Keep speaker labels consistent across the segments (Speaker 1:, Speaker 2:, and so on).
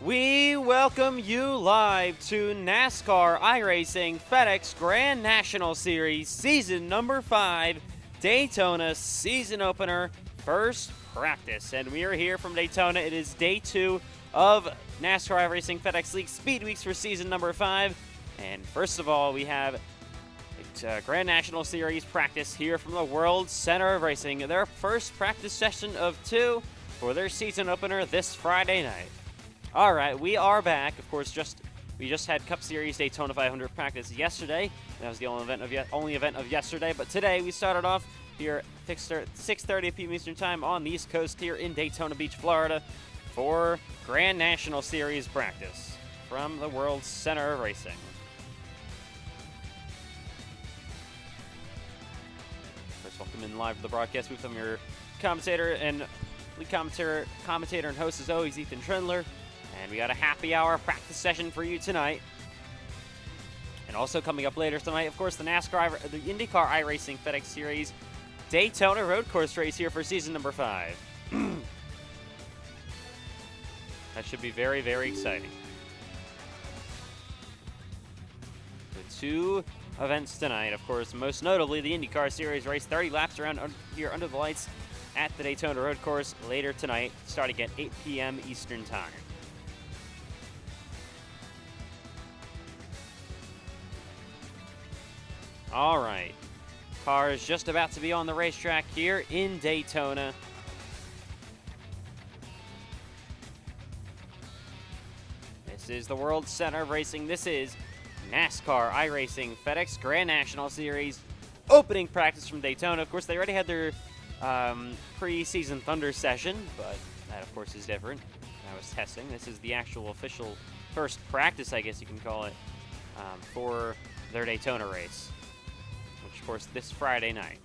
Speaker 1: We welcome you live to NASCAR iRacing FedEx Grand National Series Season number 5, Daytona season opener, first practice. And we are here from Daytona. It is day 2 of NASCAR iRacing FedEx League Speed Weeks for season number 5. And first of all, we have Grand National Series practice here from the World Center of Racing. Their first practice session of 2 for their season opener this Friday night. All right, we are back. Of course, we just had Cup Series Daytona 500 practice yesterday. That was the only event of yesterday. But today we started off here at 6:30 p.m. Eastern Time on the East Coast here in Daytona Beach, Florida, for Grand National Series practice from the World Center of Racing. First, welcome in live to the broadcast booth. I'm your commentator and lead commentator and host, as always, Ethan Trendler. And we got a happy hour practice session for you tonight. And also coming up later tonight, of course, the NASCAR, the IndyCar iRacing FedEx Series Daytona Road Course race here for season number 5. That should be very, very exciting. The 2 events tonight, of course, most notably the IndyCar Series race, 30 laps around here under the lights at the Daytona Road Course later tonight, starting at 8 p.m. Eastern Time. All right, car is just about to be on the racetrack here in Daytona. This is the World Center of Racing. This is NASCAR iRacing FedEx Grand National Series opening practice from Daytona. Of course, they already had their pre-season Thunder session, but that, of course, is different. That was testing. This is the actual official first practice, I guess you can call it, for their Daytona race, which, of course, this Friday night.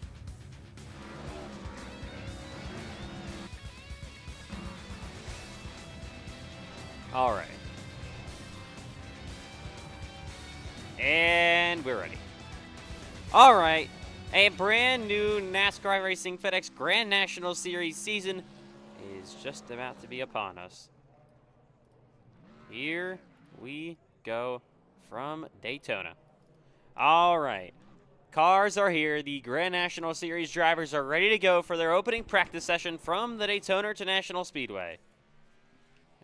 Speaker 1: All right. And we're ready. All right. A brand new NASCAR iRacing FedEx Grand National Series season is just about to be upon us. Here we go from Daytona. All right. Cars are here. The Grand National Series drivers are ready to go for their opening practice session from the Daytona International Speedway.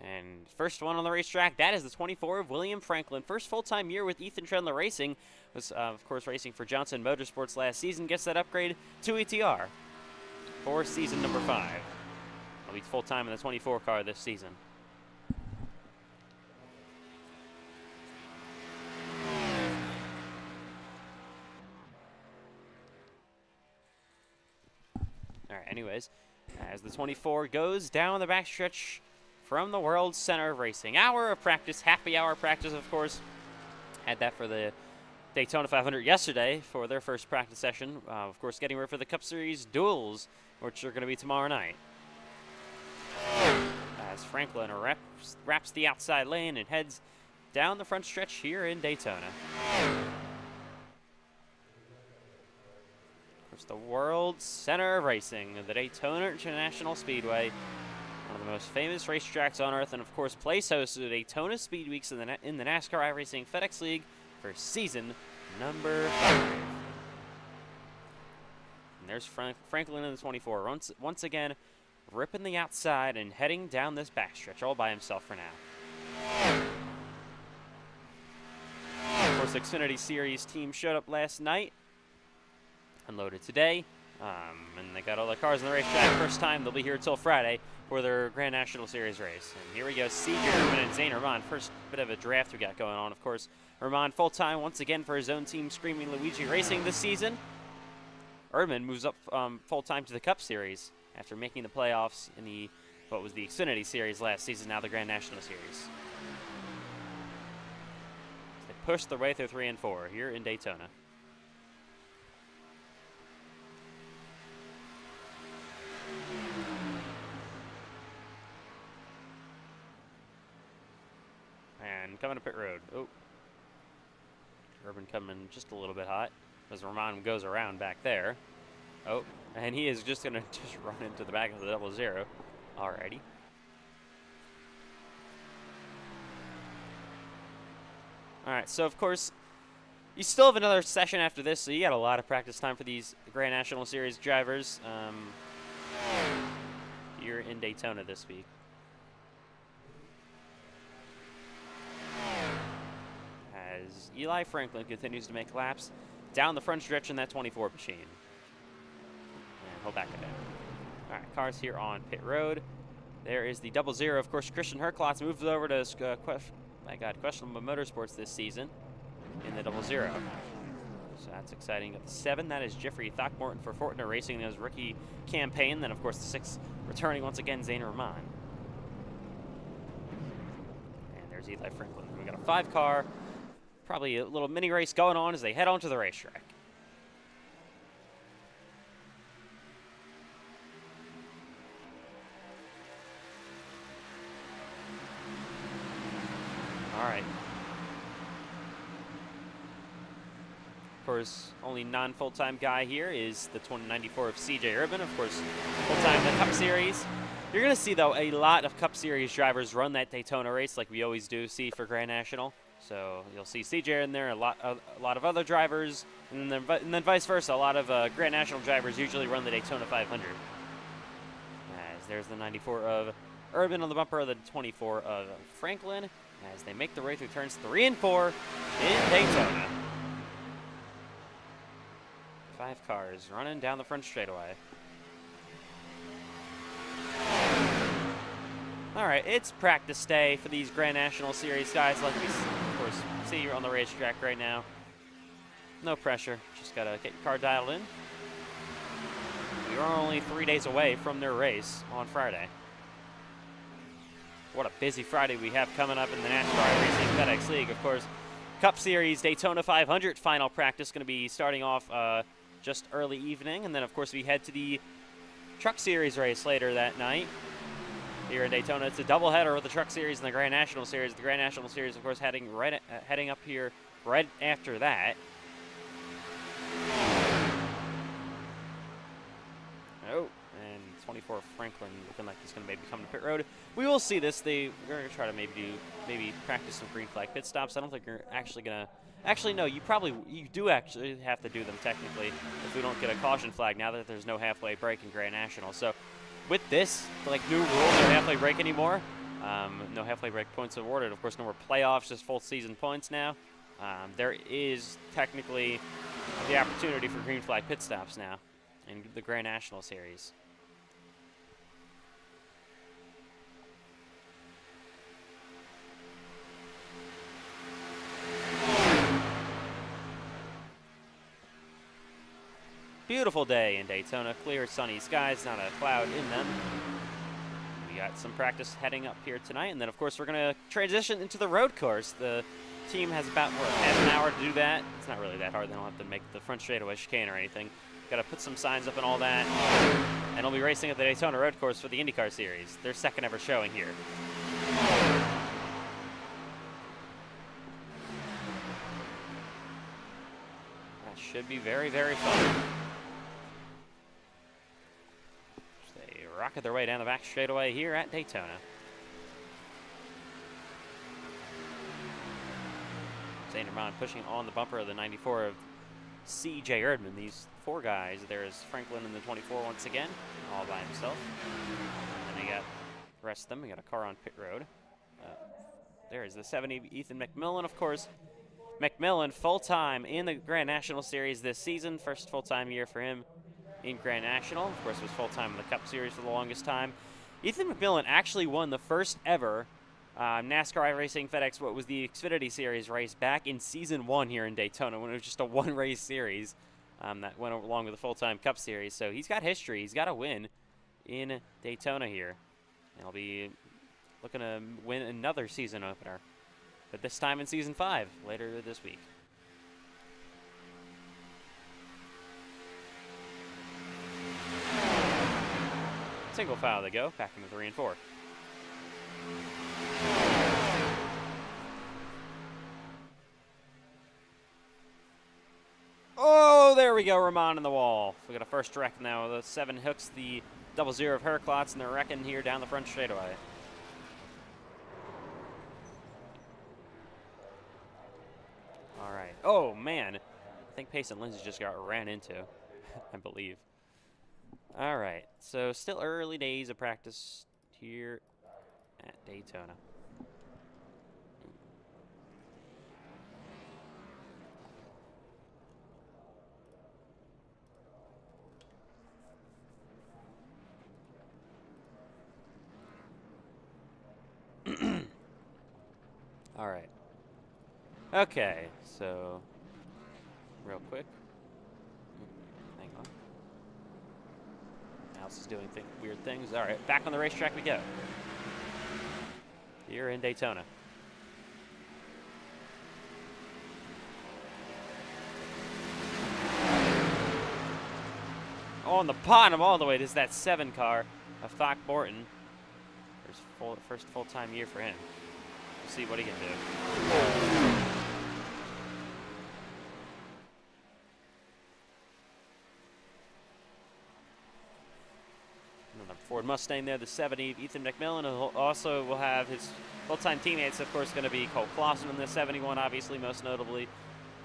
Speaker 1: And first one on the racetrack, that is the 24 of William Franklin. First full-time year with Ethan Trendler Racing. Was, of course, racing for Johnson Motorsports last season. Gets that upgrade to ETR for season number 5. He'll be full-time in the 24 car this season. All right, anyways, as the 24 goes down the backstretch from the World Center of Racing. Hour of practice, happy hour practice, of course. Had that for the Daytona 500 yesterday for their first practice session. Of course, getting ready for the Cup Series duels, which are going to be tomorrow night. As Franklin wraps the outside lane and heads down the front stretch here in Daytona. Of course, the World Center of Racing, the Daytona International Speedway. One of the most famous racetracks on Earth, and of course plays host to the Daytona Speed Weeks in the NASCAR iRacing FedEx League for season number 5. And there's Franklin in the 24, once again ripping the outside and heading down this backstretch all by himself for now. Of course, the Xfinity Series team showed up last night, unloaded today. And they got all the cars on the racetrack. First time they'll be here until Friday for their Grand National Series race. And here we go, Seeger and Zane Herman. First bit of a draft we got going on, of course. Herman full-time once again for his own team, Screaming Luigi Racing this season. Erdman moves up full-time to the Cup Series after making the playoffs in what was the Xfinity Series last season, now the Grand National Series. They push their way through 3 and 4 here in Daytona. And coming to pit road. Oh. Urban coming just a little bit hot as Rahman goes around back there. Oh, and he is just going to just run into the back of the 00. Alrighty. All right, so of course, you still have another session after this, so you got a lot of practice time for these Grand National Series drivers here in Daytona this week. As Eli Franklin continues to make laps down the front stretch in that 24 machine. And he'll back it down. All right, cars here on pit road. There is the 00. Of course, Christian Herklotz moves over to Questionable Motorsports this season in the 00. So that's exciting. Got the 7, that is Jeffrey Throckmorton for Fortner Racing in his rookie campaign. Then, of course, the 6 returning once again, Zane Rahman. And there's Eli Franklin. We got a 5 car. Probably a little mini race going on as they head onto the racetrack. All right. Of course, only non-full-time guy here is the 2094 of CJ Urban. Of course, full-time in the Cup Series. You're going to see, though, a lot of Cup Series drivers run that Daytona race like we always do see for Grand National. So you'll see CJ in there, a lot of other drivers, and then vice versa. A lot of Grand National drivers usually run the Daytona 500. As there's the 94 of Urban on the bumper of the 24 of Franklin as they make their way through turns 3 and 4 in Daytona. 5 cars running down the front straightaway. All right, it's practice day for these Grand National Series guys, like we, of course, see you on the racetrack right now. No pressure, just gotta get your car dialed in. We are only 3 days away from their race on Friday. What a busy Friday we have coming up in the NASCAR Racing FedEx League. Of course, Cup Series Daytona 500 final practice going to be starting off just early evening. And then, of course, we head to the Truck Series race later that night here in Daytona. It's a doubleheader with the Truck Series and the Grand National Series. The Grand National Series, of course, heading up here right after that. Oh, and 24 Franklin looking like he's going to maybe come to pit road. We will see this. We're going to try to maybe practice some green flag pit stops. I don't think you're actually going to. Actually, no. You do actually have to do them technically if we don't get a caution flag now that there's no halfway break in Grand National. So with this, like new rules, no halfway break anymore. No halfway break points awarded. Of course, no more playoffs, just full season points now. There is technically the opportunity for green flag pit stops now in the Grand National Series. Beautiful day in Daytona, clear sunny skies, not a cloud in them. We got some practice heading up here tonight, and then of course we're going to transition into the road course. The team has about half an hour to do that. It's not really that hard. They don't have to make the front straightaway chicane or anything. Got to put some signs up and all that. And we'll be racing at the Daytona road course for the IndyCar Series, their second ever showing here. That should be very, very fun. They rocket their way down the back straightaway here at Daytona. Zane Rahman pushing on the bumper of the 94 of CJ Erdman. These 4 guys, there's Franklin in the 24 once again, all by himself. And then they got the rest of them. We got a car on pit road. There is the 70 Ethan McMillan, of course. McMillan full-time in the Grand National Series this season. First full-time year for him in Grand National. Of course, was full-time in the Cup Series for the longest time. Ethan McMillan actually won the first ever NASCAR iRacing FedEx, what was the Xfinity Series race back in Season 1 here in Daytona when it was just a one-race series that went along with the full-time Cup Series. So he's got history. He's got a win in Daytona here. And he'll be looking to win another season opener, but this time in Season 5 later this week. Single file they go, back into 3 and 4. Oh, there we go, Rahman in the wall. We got a first wreck now. The 7 hooks the 00 of Herklotz, and they're wrecking here down the front straightaway. Oh, man. I think Payson Lindsay just got ran into, I believe. All right, so still early days of practice here at Daytona. All right. Okay, so real quick. Hang on. Mouse is doing weird things. All right, back on the racetrack we go. Here in Daytona. On the bottom all the way is that 7 car of Throckmorton. First full-time year for him. We'll see what he can do. Another Ford Mustang there, the 70. Ethan McMillan also will have his full-time teammates, of course, going to be Cole Clausen in the 71, obviously, most notably.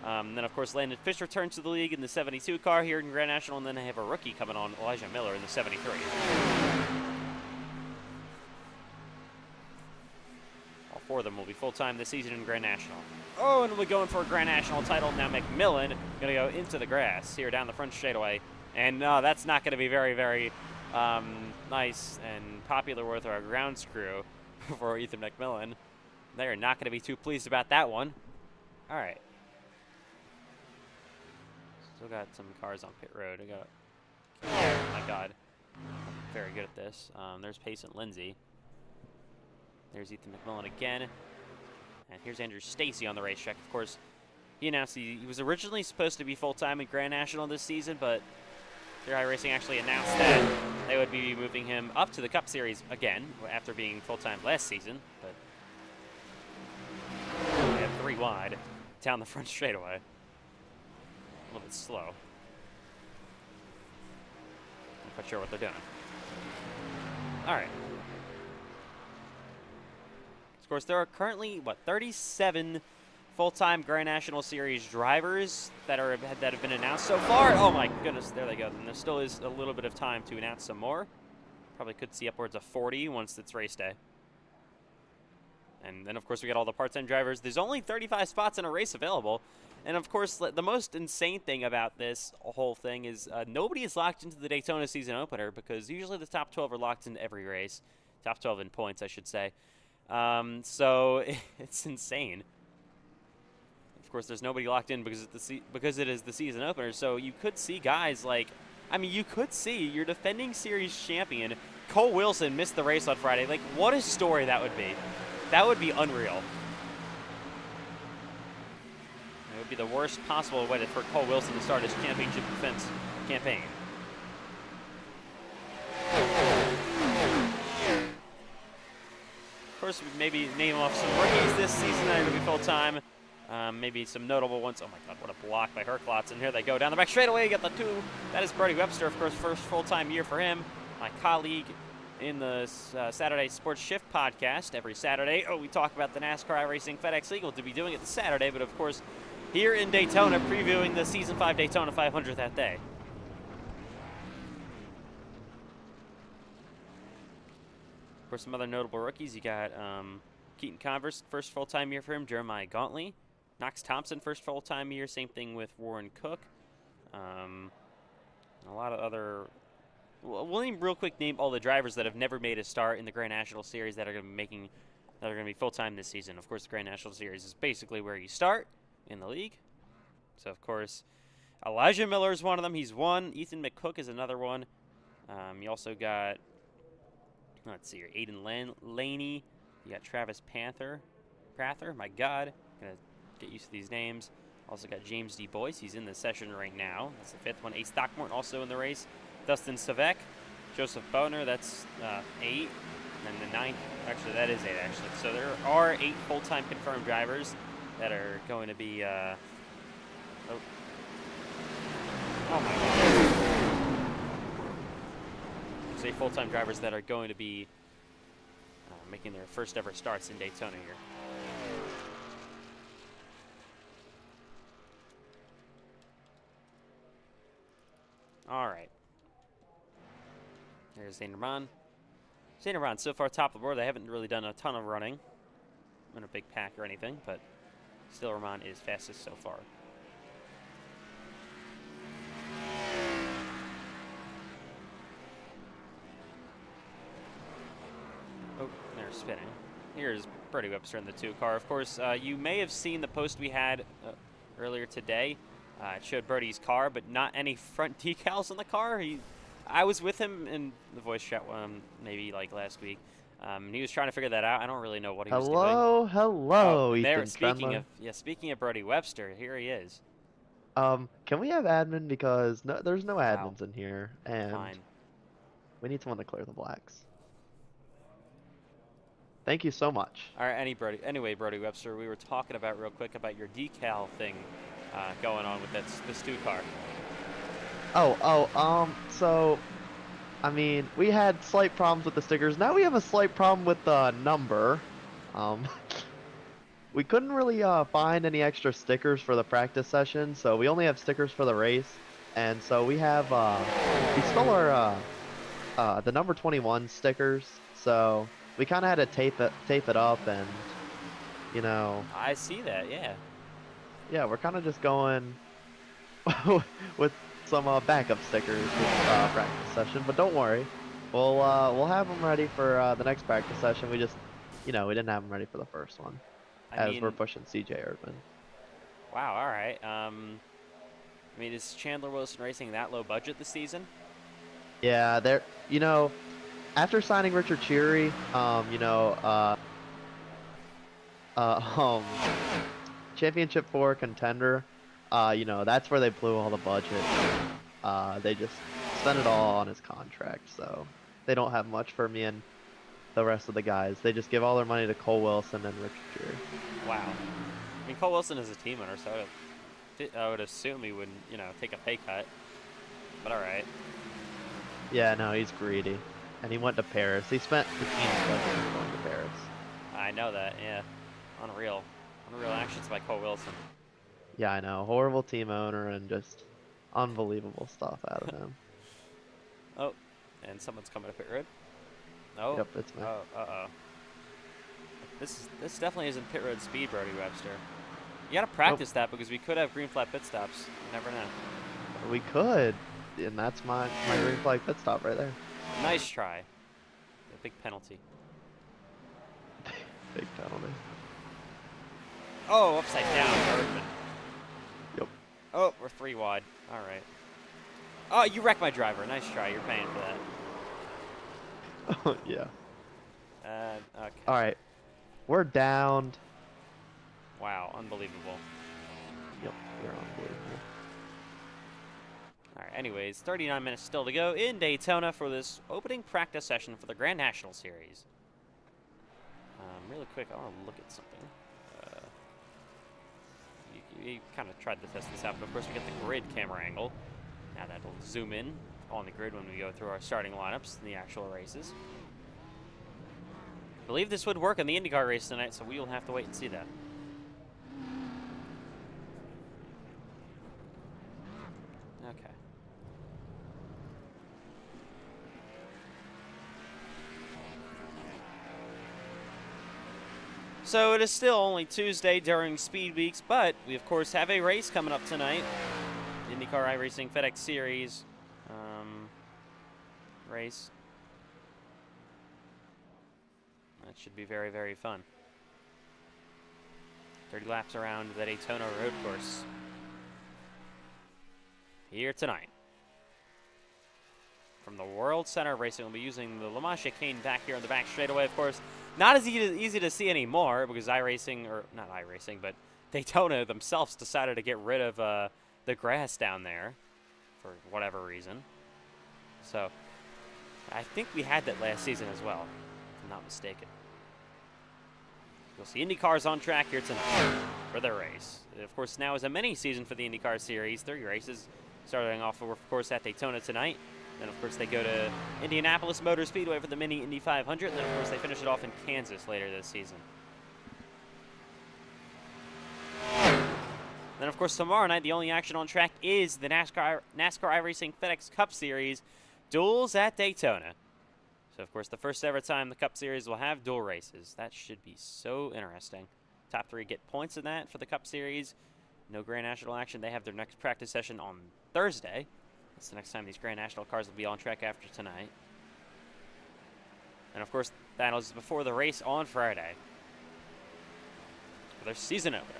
Speaker 1: Then, of course, Landon Fish returns to the league in the 72 car here in Grand National, and then they have a rookie coming on, Elijah Miller, in the 73. All 4 of them will be full-time this season in Grand National. Oh, and we're going for a Grand National title. Now McMillan going to go into the grass here down the front straightaway. And that's not going to be very, very nice and popular with our ground screw for Ethan McMillan. They are not going to be too pleased about that one. All right. Still got some cars on pit road. Oh my God. I'm very good at this. There's Payson Lindsay. There's Ethan McMillan again. And here's Andrew Stacy on the racetrack. Of course, he announced he was originally supposed to be full-time in Grand National this season, but iRacing actually announced that they would be moving him up to the Cup Series again after being full-time last season. But they have 3 wide down the front straightaway. A little bit slow. Not quite sure what they're doing. All right. Of course, there are currently 37 full-time Grand National Series drivers that have been announced so far. Oh my goodness, there they go. And there still is a little bit of time to announce some more. Probably could see upwards of 40 once it's race day. And then, of course, we got all the part-time drivers. There's only 35 spots in a race available. And, of course, the most insane thing about this whole thing is nobody is locked into the Daytona season opener because usually the top 12 are locked into every race. Top 12 in points, I should say. So it's insane. Of course, there's nobody locked in because it is the season opener. So you could see guys like, you could see your defending series champion, Cole Wilson, miss the race on Friday. Like, what a story that would be. That would be unreal. It would be the worst possible way for Cole Wilson to start his championship defense campaign. Of course, maybe name off some rookies this season that are going to be full-time. Maybe some notable ones. Oh, my God, what a block by Herklotz. And here they go down the back straightaway. You got the 2. That is Brody Webster, of course, first full-time year for him. My colleague in the Saturday Sports Shift podcast every Saturday. Oh, we talk about the NASCAR iRacing FedEx Eagle to be doing it this Saturday, but, of course, here in Daytona, previewing the Season 5 Daytona 500 that day. Of course, some other notable rookies. You got Keaton Converse, first full-time year for him. Jeremiah Gauntly. Knox Thompson, first full-time year. Same thing with Warren Cook. A lot of other... We'll real quick name all the drivers that have never made a start in the Grand National Series that are going to be full-time this season. Of course, the Grand National Series is basically where you start in the league. So, of course, Elijah Miller is one of them. He's one. Ethan McCook is another one. You also got, let's see here, Aiden Laney. You got Travis Prather. My God. Going to get used to these names. Also got James D. Boyce. He's in the session right now. That's the 5th one. Ace Throckmorton also in the race. Dustin Savek. Joseph Boner. That's 8. And the 9th, actually, that is 8, actually. So there are 8 full-time confirmed drivers that are going to be, oh my God. There's 8 full-time drivers that are going to be making their first ever starts in Daytona here. All right. There's Zane Rahman. Zane Rahman so far top of the board. They haven't really done a ton of running in a big pack or anything, but still Rahman is fastest so far. Oh, they're spinning. Here's Brody Webster in the 2 car. Of course, you may have seen the post we had earlier today. It showed Brody's car, but not any front decals on the car. I was with him in the voice chat maybe like last week. And he was trying to figure that out. I don't really know what he was doing.
Speaker 2: Hello, Ethan
Speaker 1: speaking of Brody Webster, here he is.
Speaker 2: Can we have admin, because there's no admins in here, and
Speaker 1: Fine.
Speaker 2: we need someone to clear the blacks. Thank you so much.
Speaker 1: All right, anyway, Brody Webster, we were talking about real quick about your decal thing going on with this 2 car.
Speaker 2: So, I mean, we had slight problems with the stickers. Now we have a slight problem with the number. We couldn't really find any extra stickers for the practice session, so we only have stickers for the race. And so we have, we stole our, the number 21 stickers, so we kind of had to tape it up, and, you know.
Speaker 1: I see that, yeah.
Speaker 2: Yeah, we're kind of just going with some backup stickers this practice session, but don't worry, we'll have them ready for the next practice session. We just, we didn't have them ready for the first one, we're pushing CJ Erdman.
Speaker 1: Wow, all right. I mean, is Chandler Wilson Racing that low budget this season?
Speaker 2: Yeah, they're, after signing Richard Cheery, Championship 4 contender, that's where they blew all the budget. They just spent it all on his contract, so they don't have much for me and the rest of the guys. They just give all their money to Cole Wilson and Richard Cheery.
Speaker 1: Wow. I mean, Cole Wilson is a team owner, so I would assume he wouldn't, take a pay cut. But all right.
Speaker 2: Yeah, no, he's greedy. And he went to Paris. He spent the team's budget going to Paris.
Speaker 1: I know that, yeah. Unreal. Unreal actions by Cole Wilson.
Speaker 2: Yeah, I know. Horrible team owner and just unbelievable stuff out of him.
Speaker 1: Oh, and someone's coming to pit road. Oh.
Speaker 2: Yep, it's me.
Speaker 1: Oh, uh-oh. This definitely isn't pit road speed, Brody Webster. You gotta practice that, because we could have green flag pit stops. You never know.
Speaker 2: We could, and that's my green flag pit stop right there.
Speaker 1: Nice try. A big penalty.
Speaker 2: Big penalty.
Speaker 1: Oh, upside down, Erdman.
Speaker 2: Yep.
Speaker 1: Oh, we're 3 wide. All right. Oh, you wrecked my driver. Nice try. You're paying for that.
Speaker 2: Yeah.
Speaker 1: Okay.
Speaker 2: All right. We're downed.
Speaker 1: Wow, unbelievable.
Speaker 2: Yep, you're unbelievable.
Speaker 1: All right, anyways, 39 minutes still to go in Daytona for this opening practice session for the Grand National Series. Really quick, I want to look at something. You kind of tried to test this out, but of course we get the grid camera angle. Now that'll zoom in on the grid when we go through our starting lineups in the actual races. I believe this would work in the IndyCar race tonight, so we will have to wait and see that. Okay. So it is still only Tuesday during Speed Weeks, but we of course have a race coming up tonight. IndyCar iRacing FedEx Series race. That should be very, very fun. 30 laps around the Daytona road course here tonight. From the World Center of Racing, we'll be using the Le Mans chicane back here in the back straightaway, of course. Not as easy to see anymore, because iRacing, or not iRacing, but Daytona themselves decided to get rid of the grass down there for whatever reason. So I think we had that last season as well, if I'm not mistaken. You'll see IndyCars on track here tonight for their race. Of course, now is a mini season for the IndyCar Series. 3 races, starting off, of course, at Daytona tonight. Then, of course, they go to Indianapolis Motor Speedway for the Mini Indy 500. And then, of course, they finish it off in Kansas later this season. Then, of course, tomorrow night, the only action on track is the NASCAR iRacing FedEx Cup Series duels at Daytona. So, of course, the first ever time the Cup Series will have dual races. That should be so interesting. Top 3 get points in that for the Cup Series. No Grand National action. They have their next practice session on Thursday. That's the next time these Grand National cars will be on track after tonight. And, of course, that is before the race on Friday for their season opener.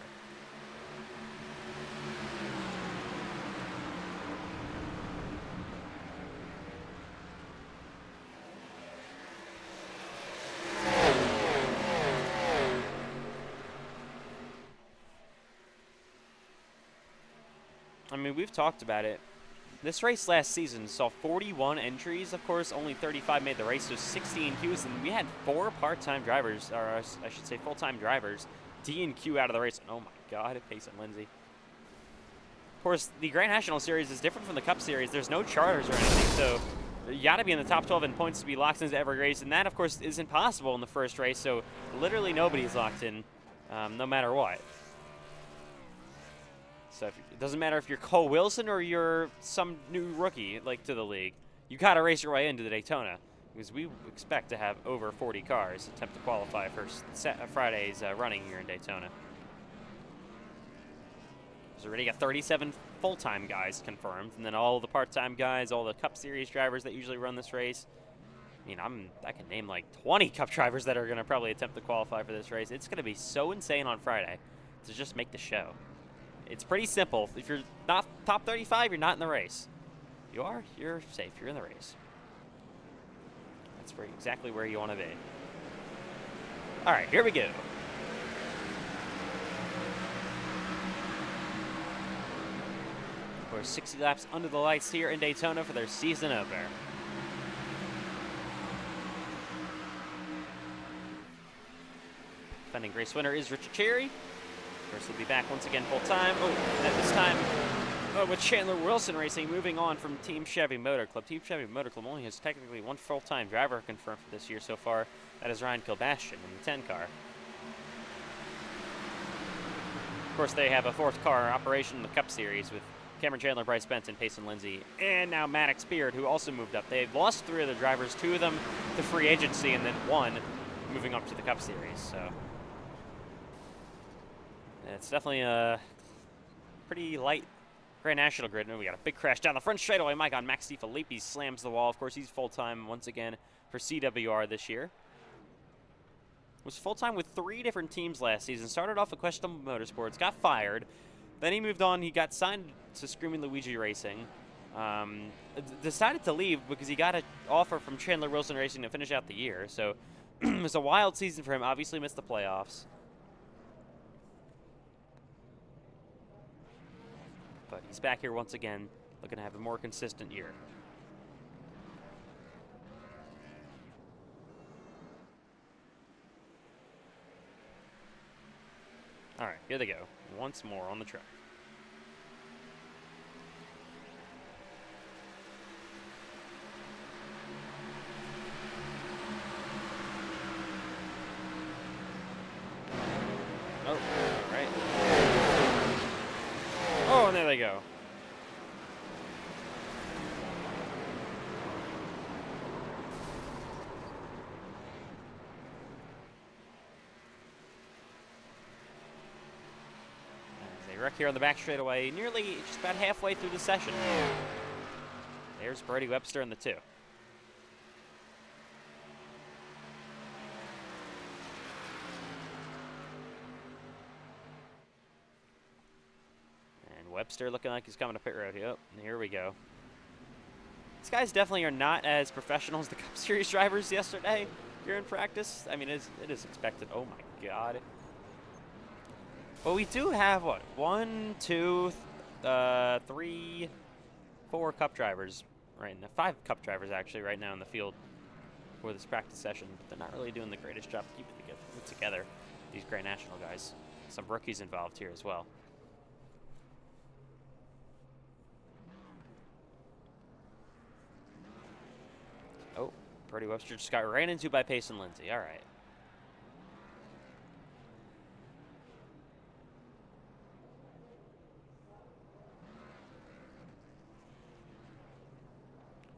Speaker 1: I mean, we've talked about it. This race last season saw 41 entries. Of course, only 35 made the race, so 16 Qs. And we had 4 part-time drivers, or I should say full-time drivers, D and Q out of the race. Oh, my God, Payson Lindsay. Of course, the Grand National Series is different from the Cup Series. There's no charters or anything, so you got to be in the top 12 in points to be locked into every race. And that, of course, isn't possible in the first race, so literally nobody's locked in, no matter what. So it doesn't matter if you're Cole Wilson or you're some new rookie like to the league. You got to race your way into the Daytona because we expect to have over 40 cars attempt to qualify for Friday's running here in Daytona. There's already got 37 full-time guys confirmed, and then all the part-time guys, all the Cup Series drivers that usually run this race. I mean, I can name like 20 Cup drivers that are going to probably attempt to qualify for this race. It's going to be so insane on Friday to just make the show. It's pretty simple. If you're not top 35, you're not in the race. You are, you're safe. You're in the race. That's exactly where you want to be. All right, here we go. We're 60 laps under the lights here in Daytona for their season opener. Defending race winner is Richard Cherry. Of course, he'll be back once again full-time. Oh, at this time with Chandler Wilson Racing moving on from Team Chevy Motor Club. Team Chevy Motor Club only has technically 1 full-time driver confirmed for this year so far. That is Ryan Kilbastion in the 10 car. Of course, they have a 4th car operation in the Cup Series with Cameron Chandler, Bryce Benton, Payson Lindsay, and now Maddox Beard, who also moved up. They've lost 3 of the drivers, 2 of them to free agency, and then 1 moving up to the Cup Series. So it's definitely a pretty light Grand National grid. And we got a big crash down the front straightaway. My God, Max DiFilippi slams the wall. Of course, he's full-time once again for CWR this year. Was full-time with 3 different teams last season. Started off at Questionable Motorsports, got fired. Then he moved on. He got signed to Screaming Luigi Racing. Decided to leave because he got an offer from Chandler Wilson Racing to finish out the year. So it was a wild season for him. Obviously missed the playoffs. But he's back here once again, looking to have a more consistent year. All right, here they go. Once more on the track. Oh, all right. Oh, and there they go. As they wreck here on the back straightaway, nearly just about halfway through the session. There's Brody Webster in the 2. Webster looking like he's coming to pit road. Yep, here we go. These guys definitely are not as professional as the Cup Series drivers yesterday here in practice. I mean, it is expected. Oh, my God. But we do have, what, 1, 2, 3, 4 Cup drivers right now. 5 Cup drivers, actually, right now in the field for this practice session. But they're not really doing the greatest job keeping it together, these Grand National guys. Some rookies involved here as well. Oh, Brody Webster just got ran into by Payson Lindsay. All right.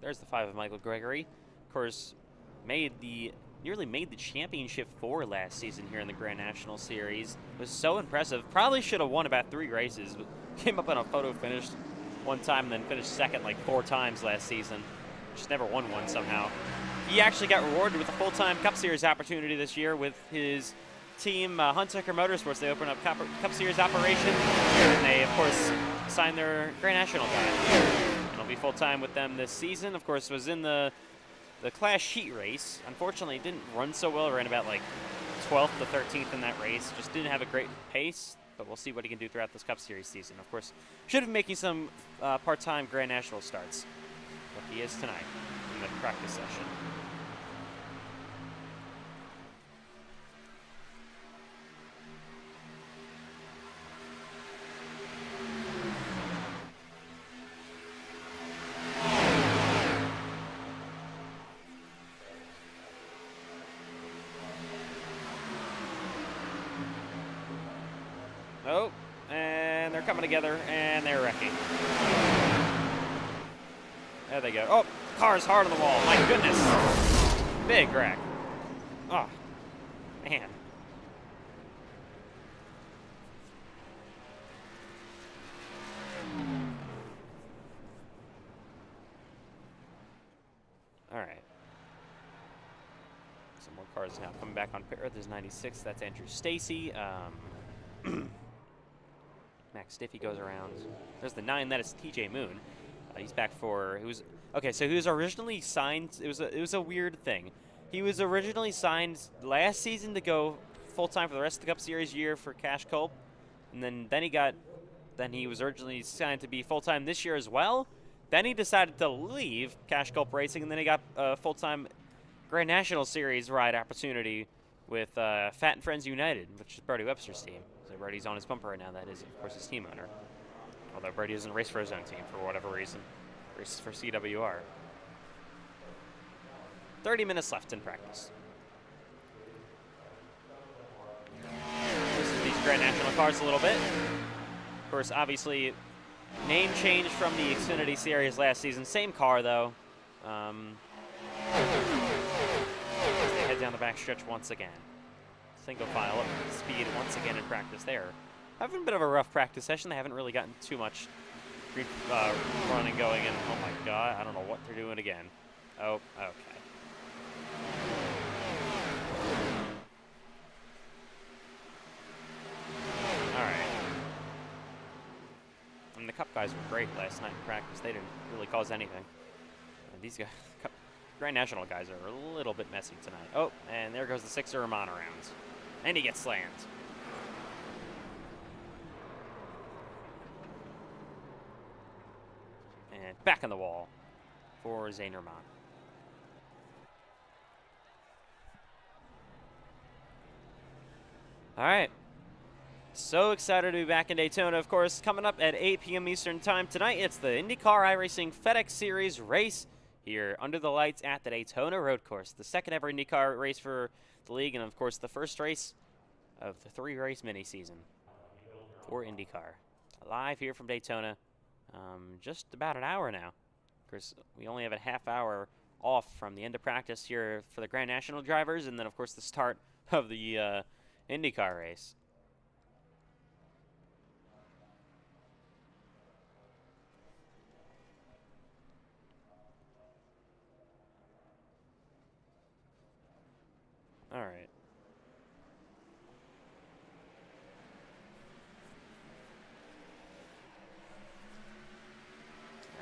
Speaker 1: there's the 5 of Michael Gregory. Of course, nearly made the championship 4 last season here in the Grand National Series. It was so impressive. Probably should have won about 3 races. Came up on a photo finish one time and then finished second like 4 times last season. Just never won one somehow. He actually got rewarded with a full-time Cup Series opportunity this year with his team, Hunsaker Motorsports. They opened up Cup Series operation, and they, of course, signed their Grand National guy. And he'll be full-time with them this season. Of course, was in the Class Sheet race. Unfortunately, it didn't run so well. Ran about like 12th to 13th in that race. Just didn't have a great pace, but we'll see what he can do throughout this Cup Series season. Of course, should be making some part-time Grand National starts, but he is tonight in the practice session. Oh, and they're coming together, and they're wrecking. There they go. Oh, car's hard on the wall. My goodness. Big wreck. Oh, man. All right. Some more cars now coming back on pit road. There's 96. That's Andrew Stacy. Max Stiffy goes around. There's the 9. That is TJ Moon. He's back for. He was okay. So he was originally signed. It was a weird thing. He was originally signed last season to go full time for the rest of the Cup Series year for Cash Culp, and then he was originally signed to be full time this year as well. Then he decided to leave Cash Culp Racing, and then he got a full time Grand National Series ride opportunity with Fat and Friends United, which is Brody Webster's team. So Brody's on his bumper right now. That is, of course, his team owner. Although Brody doesn't race for his own team for whatever reason. Races for CWR. 30 minutes left in practice. This is these Grand National cars a little bit. Of course, obviously, name change from the Xfinity Series last season. Same car, though. As they head down the backstretch once again. Single file up speed once again in practice there. Having a bit of a rough practice session. They haven't really gotten too much running going, and oh my god, I don't know what they're doing again. Oh, okay. Alright. And the Cup guys were great last night in practice. They didn't really cause anything. And these guys, Grand National guys, are a little bit messy tonight. Oh, and there goes the 6er Ramon around. And he gets slammed. And back on the wall for Zane Ramon. All right. So excited to be back in Daytona, of course. Coming up at 8 p.m. Eastern Time tonight, it's the IndyCar iRacing FedEx Series race here under the lights at the Daytona Road Course. The second ever IndyCar race for the league, and of course the first race of the 3-race mini-season for IndyCar. Live here from Daytona, just about an hour now. Of course, we only have a half hour off from the end of practice here for the Grand National drivers, and then of course the start of the IndyCar race. All right.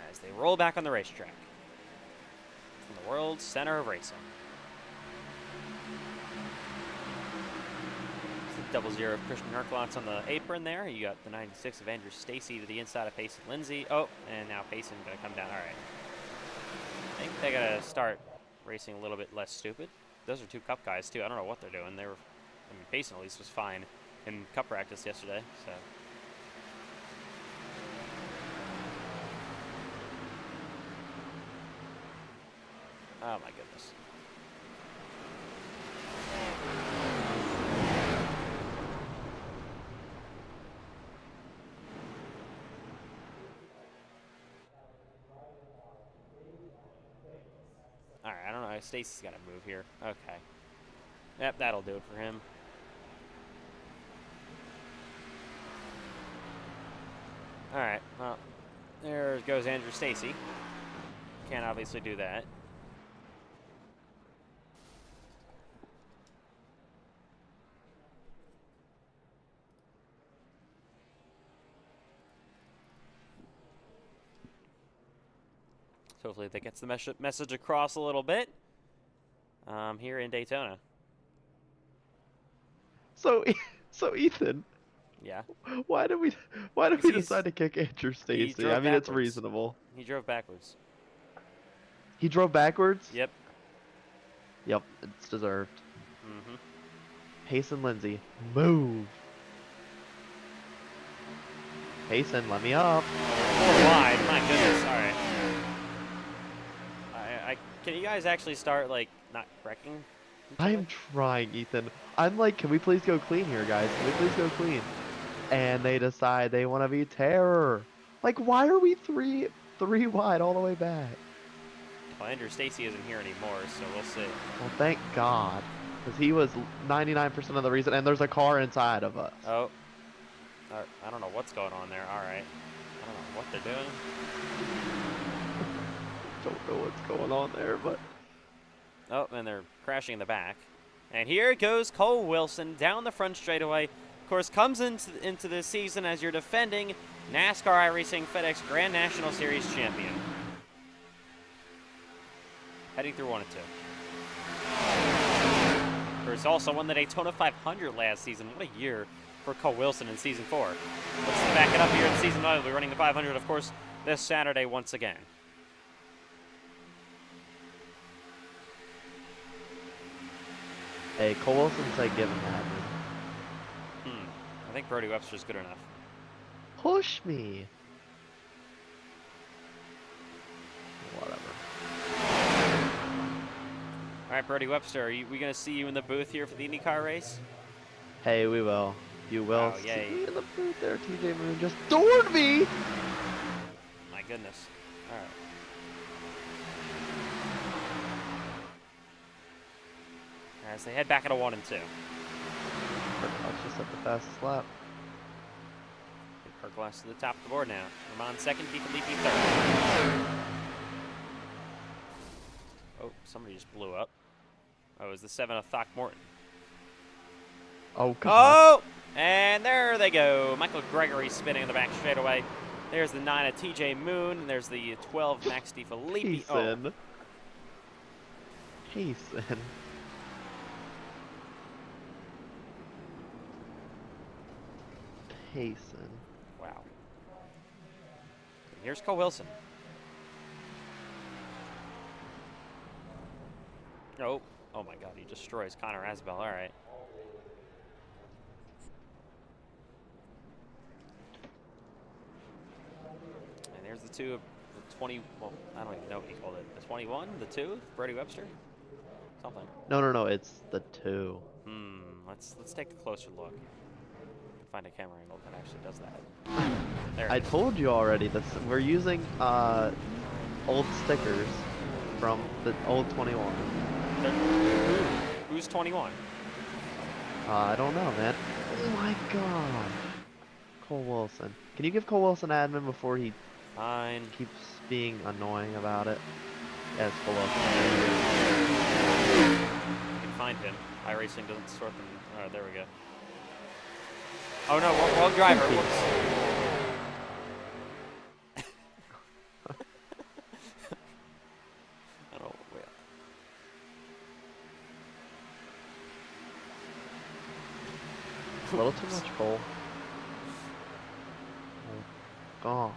Speaker 1: As they roll back on the racetrack from the world's center of racing. It's the 00 of Christian Herklotz on the apron there. You got the 96 of Andrew Stacy to the inside of Payson Lindsay. Oh, and now Payson going to come down. All right. I think they got to start racing a little bit less stupid. Those are 2 Cup guys, too. I don't know what they're doing. I mean, Payson at least was fine in Cup practice yesterday, so. Oh, my goodness. Stacy's got to move here. Okay. Yep, that'll do it for him. All right. Well, there goes Andrew Stacy. Can't obviously do that. So hopefully that gets the message across a little bit here in Daytona.
Speaker 2: So, so Ethan,
Speaker 1: Yeah.
Speaker 2: why did we decide to kick Andrew Stacy?
Speaker 1: drove
Speaker 2: I mean, it's
Speaker 1: backwards.
Speaker 2: reasonable.
Speaker 1: He drove backwards.
Speaker 2: He drove backwards?
Speaker 1: Yep.
Speaker 2: Yep, it's deserved.
Speaker 1: Mm-hmm.
Speaker 2: Payson Lindsay, move. Payson, let me up.
Speaker 1: 4 wide. My goodness. All right. Can you guys actually start like not wrecking?
Speaker 2: I'm trying, Ethan. I'm like, can we please go clean here, guys? Can we please go clean? And they decide they want to be terror. Like, why are we three wide all the way back?
Speaker 1: Well, Andrew Stacy isn't here anymore, so we'll see.
Speaker 2: Well, thank God, because he was 99% of the reason. And there's a car inside of us.
Speaker 1: Oh. I don't know what's going on there. All right. I don't know what they're doing.
Speaker 2: Don't know what's going on there, but
Speaker 1: Oh, and they're crashing in the back. And here goes Cole Wilson down the front straightaway. Of course, comes into this season as your defending NASCAR iRacing FedEx Grand National Series champion. Heading through 1 and 2. Of course, also won the Daytona 500 last season. What a year for Cole Wilson in Season 4. Let's back it up here in Season 5. We'll be running the 500, of course, this Saturday once again.
Speaker 2: hey, Cole Wilson said give him that.
Speaker 1: I think Brody Webster's good enough.
Speaker 2: Push me. Whatever.
Speaker 1: All right, Brody Webster, we going to see you in the booth here for the IndyCar race?
Speaker 2: Hey, we will. You will
Speaker 1: Oh,
Speaker 2: see
Speaker 1: yay.
Speaker 2: me in the booth there. TJ Moon just doored me.
Speaker 1: My goodness. All right. As they head back into 1 and 2.
Speaker 2: Let's just at the fastest lap.
Speaker 1: Kirkglass to the top of the board now. Ramon second, Filippi third. Oh, somebody just blew up. Oh, it was the 7 of Throckmorton.
Speaker 2: Oh, God.
Speaker 1: Oh! And there they go. Michael Gregory spinning in the back straightaway. There's the 9 of TJ Moon. And there's the 12 Max DiFilippi.
Speaker 2: Payson.
Speaker 1: Oh.
Speaker 2: Payson. Payson.
Speaker 1: Wow. Here's Cole Wilson. Oh. Oh my God, he destroys Connor Asbell. All right. And there's the 2 of the 20. Well, I don't even know what he called it. The 21, the 2, Brody Webster, something.
Speaker 2: No. It's the 2.
Speaker 1: Let's take a closer look. Find a camera angle that actually does that. There.
Speaker 2: I told you already. We're using old stickers from the old 21.
Speaker 1: Who's 21?
Speaker 2: I don't know, man. Oh my gosh. Cole Wilson. Can you give Cole Wilson admin before he
Speaker 1: Fine.
Speaker 2: keeps being annoying about it? Yes, Cole Wilson.
Speaker 1: You can find him. iRacing doesn't sort them. All right, there we go. Oh no, wrong driver. Whoops. I don't know. Wait.
Speaker 2: A little too much, Cole. Oh gosh.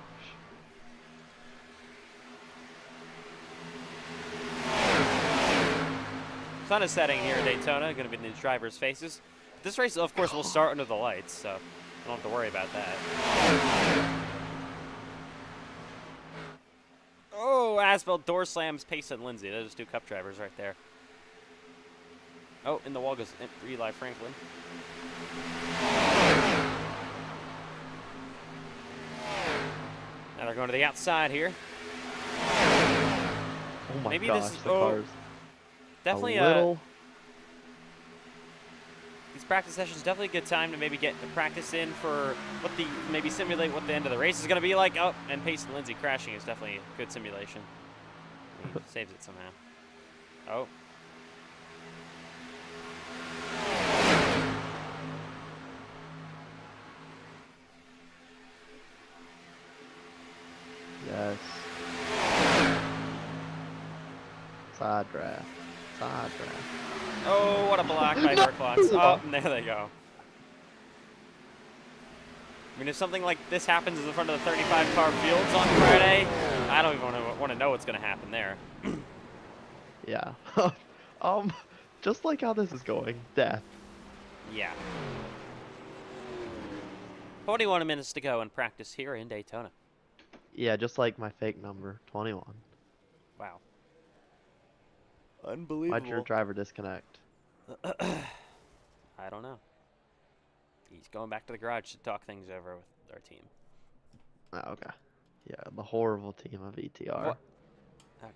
Speaker 1: Sun is setting here in Daytona. Going to be in the drivers' faces. This race, of course, will start under the lights, so I don't have to worry about that. Oh, Asbell door slams Payson Lindsay. Those 2 Cup drivers right there. Oh, in the wall goes Eli Franklin. Now they're going to the outside here.
Speaker 2: Oh my
Speaker 1: Maybe
Speaker 2: gosh,
Speaker 1: this is,
Speaker 2: the cars.
Speaker 1: definitely
Speaker 2: little.
Speaker 1: these practice sessions definitely a good time to maybe get the practice in for maybe simulate what the end of the race is going to be like. Oh, and Pace and Lindsay crashing is definitely a good simulation. He saves it somehow. Oh.
Speaker 2: Yes. Side draft. Side draft.
Speaker 1: Oh, what a block by
Speaker 2: No!
Speaker 1: Verclox. Oh, and there they go. I mean, if something like this happens in front of the 35 car fields on Friday, I don't even want to know what's going to happen there.
Speaker 2: Yeah. Just like how this is going, death.
Speaker 1: Yeah. 41 minutes to go in practice here in Daytona.
Speaker 2: Yeah, just like my fake number, 21.
Speaker 1: Wow.
Speaker 2: Why'd your
Speaker 1: Unbelievable.
Speaker 2: driver disconnect?
Speaker 1: I don't know. He's going back to the garage to talk things over with our team.
Speaker 2: Oh, okay. Yeah, the horrible team of ETR.
Speaker 1: What? Okay.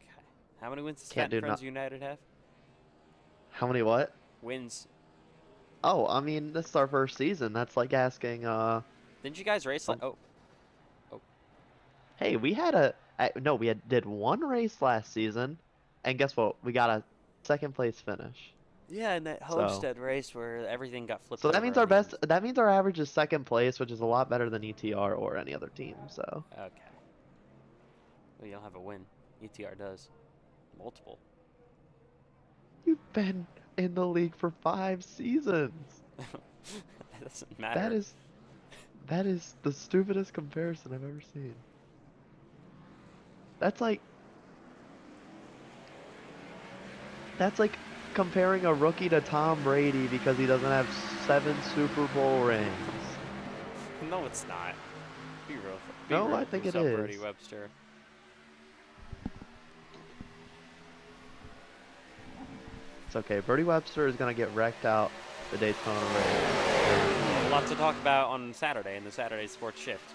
Speaker 1: How many wins does
Speaker 2: Can't
Speaker 1: Fat
Speaker 2: do
Speaker 1: Friends
Speaker 2: no.
Speaker 1: United have?
Speaker 2: How many what?
Speaker 1: Wins.
Speaker 2: Oh, I mean, this is our first season. That's like asking,
Speaker 1: Didn't you guys race like?
Speaker 2: um,
Speaker 1: Oh. Oh.
Speaker 2: hey, no, did one race last season, and guess what? We got a second place finish.
Speaker 1: Yeah, in that
Speaker 2: So,
Speaker 1: Homestead race where everything got flipped
Speaker 2: so that
Speaker 1: over
Speaker 2: means
Speaker 1: in the end.
Speaker 2: that means our average is second place, which is a lot better than ETR or any other team. So,
Speaker 1: Okay. Well, you don't have a win. ETR does. Multiple.
Speaker 2: you've been in the league for 5 seasons.
Speaker 1: That doesn't
Speaker 2: That
Speaker 1: matter.
Speaker 2: is That is the stupidest comparison I've ever seen. That's like that's like comparing a rookie to Tom Brady because he doesn't have 7 Super Bowl rings.
Speaker 1: No, it's not. Be real. Be
Speaker 2: No,
Speaker 1: real
Speaker 2: I
Speaker 1: with
Speaker 2: think it
Speaker 1: yourself,
Speaker 2: is.
Speaker 1: Brody Webster.
Speaker 2: It's okay. Birdie Webster is gonna get wrecked out the Daytona race.
Speaker 1: A lot to talk about on Saturday in the Saturday Sports Shift.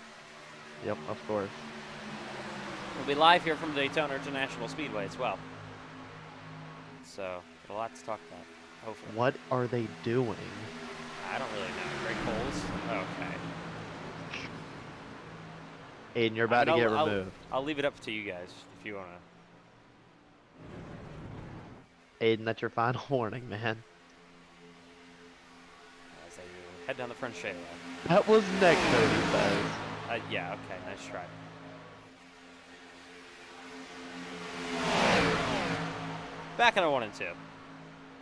Speaker 2: Yep, of course.
Speaker 1: We'll be live here from Daytona International Speedway as well. So, a lot to talk about, hopefully.
Speaker 2: What are they doing?
Speaker 1: I don't really know. Break holes? Okay.
Speaker 2: Aiden, you're about to get removed.
Speaker 1: I'll leave it up to you guys if you want to.
Speaker 2: Aiden, that's your final warning, man.
Speaker 1: As they head down the front straightaway.
Speaker 2: That was next, Cody says.
Speaker 1: Yeah, okay, nice try. Back on a 1 and 2.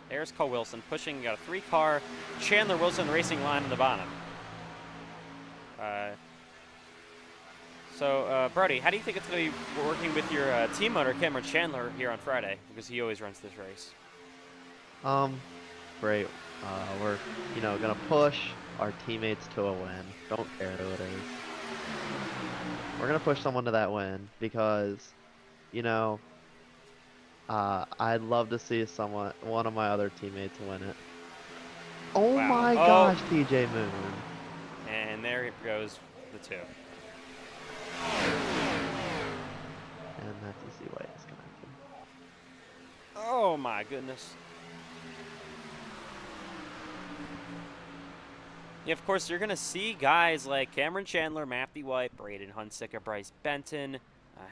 Speaker 1: There's Cole Wilson pushing, got a 3-car Chandler Wilson racing line on the bottom. Brody, how do you think it's going to be working with your team owner, Cameron Chandler, here on Friday? Because he always runs this race.
Speaker 2: Great. We're, gonna push our teammates to a win. Don't care who it is. We're gonna push someone to that win because, I'd love to see one of my other teammates win it. Oh
Speaker 1: Wow.
Speaker 2: my gosh, TJ Moon.
Speaker 1: And there goes the 2.
Speaker 2: And that's easy way disconnected.
Speaker 1: Oh my goodness. Yeah, of course, you're going to see guys like Cameron Chandler, Matthew White, Braden Hunsicker, Bryce Benton,